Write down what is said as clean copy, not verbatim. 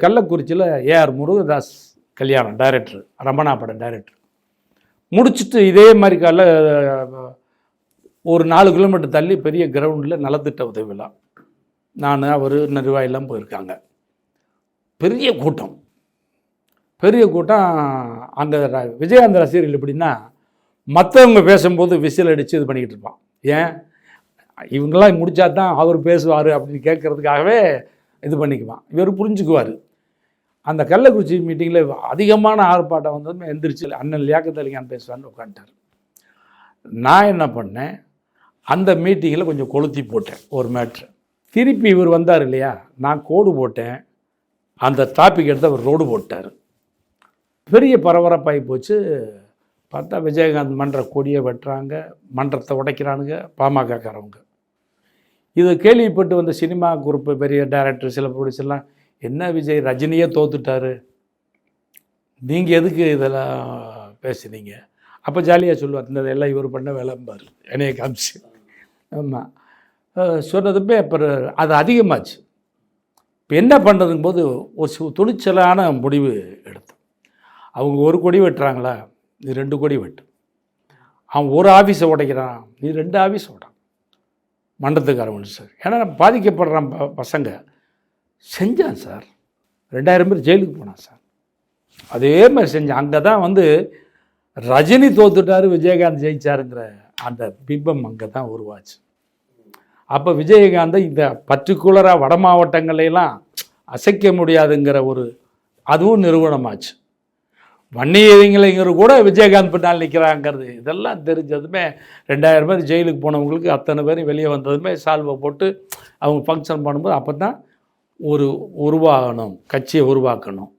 கள்ளக்குறிச்சியில் ஏஆர் முருகதாஸ் கல்யாணம், டைரக்டர், ரமணா படம் டைரக்டர். முடிச்சுட்டு இதே மாதிரி ஒரு 4 கிலோமீட்டர் தள்ளி பெரிய கிரவுண்டில் நலத்திட்ட உதவி விழா. நான் அவர் நிர்வாகிலாம் போயிருக்காங்க. பெரிய கூட்டம். அந்த விஜயகாந்த் ரசிகர்கள் எப்படின்னா, மற்றவங்க பேசும்போது விசில் அடித்து இது பண்ணிக்கிட்டு இருப்பான். ஏன் இவங்கெல்லாம் முடித்தா தான் அவர் பேசுவார் அப்படின்னு கேட்குறதுக்காகவே இது பண்ணிக்குவான். இவர் புரிஞ்சுக்குவார். அந்த கள்ளக்குறிச்சி மீட்டிங்கில் அதிகமான ஆர்ப்பாட்டம் வந்ததுமே எந்திரிச்சு அண்ணன் லியாக்கத் அலி கான் பேசுவார்னு உட்காந்துட்டார். நான் என்ன பண்ணேன், அந்த மீட்டிங்கில் கொஞ்சம் கொளுத்தி போட்டேன் ஒரு மேட்ரு. திருப்பி இவர் வந்தார் இல்லையா, நான் கோடு போட்டேன். அந்த டாபிக் எடுத்து அவர் ரோடு போட்டார். பெரிய பரபரப்பாகி போச்சு. பார்த்தா விஜயகாந்த் மன்ற கொடியை வெட்டுறாங்க, மன்றத்தை உடைக்கிறானுங்க பாமகக்காரவங்க. இதை கேள்விப்பட்டு வந்த சினிமா குரூப்பு பெரிய டைரக்டர் சில ப்ரொடியூசர்லாம், என்ன விஜய் ரஜினியே தோத்துட்டாரு, நீங்கள் எதுக்கு இதெல்லாம் பேசுனீங்க? அப்போ ஜாலியாக சொல்லுவார், இந்த எல்லாம் இவர் பண்ண வேலைம்பார் என்னைய காமிச்சு. ஆமாம் சொன்னதுமே அப்புறம் அது அதிகமாச்சு. இப்போ என்ன பண்ணுறதுங்கும் போது ஒரு துணிச்சலான முடிவு எடுத்தோம். அவங்க ஒரு கொடி வெட்டுறாங்களா, நீ 2 கொடி வெட்டு. அவன் ஒரு ஆஃபீஸை உடைக்கிறான், நீ 2 ஆஃபீஸ் உட. மண்டலத்துக்காரன் சார், ஏன்னா பாதிக்கப்படுறான் பசங்க. செஞ்சான் சார். 2000 பேர் ஜெயிலுக்கு போனான் சார். அதே மாதிரி செஞ்சான். அங்கே தான் ரஜினி தோத்துட்டார், விஜயகாந்த் ஜெயிச்சாருங்கிற அந்த பிம்பம் அங்கே தான் உருவாச்சு. அப்போ விஜயகாந்தை இந்த பர்டிகுலராக வட மாவட்டங்களையெல்லாம் அசைக்க முடியாதுங்கிற அதுவும் நிறுவனமாச்சு. வன்னியறிஞர் கூட விஜயகாந்த் பின்னால் நிற்கிறாங்கிறது இதெல்லாம் தெரிஞ்சதுமே 2000 பேர் ஜெயிலுக்கு போனவங்களுக்கு அத்தனை பேரும் வெளியே வந்ததுமே சால்வை போட்டு அவங்க ஃபங்க்ஷன் பண்ணும்போது அப்போ தான் உருவாகணும், கட்சியை உருவாக்கணும்.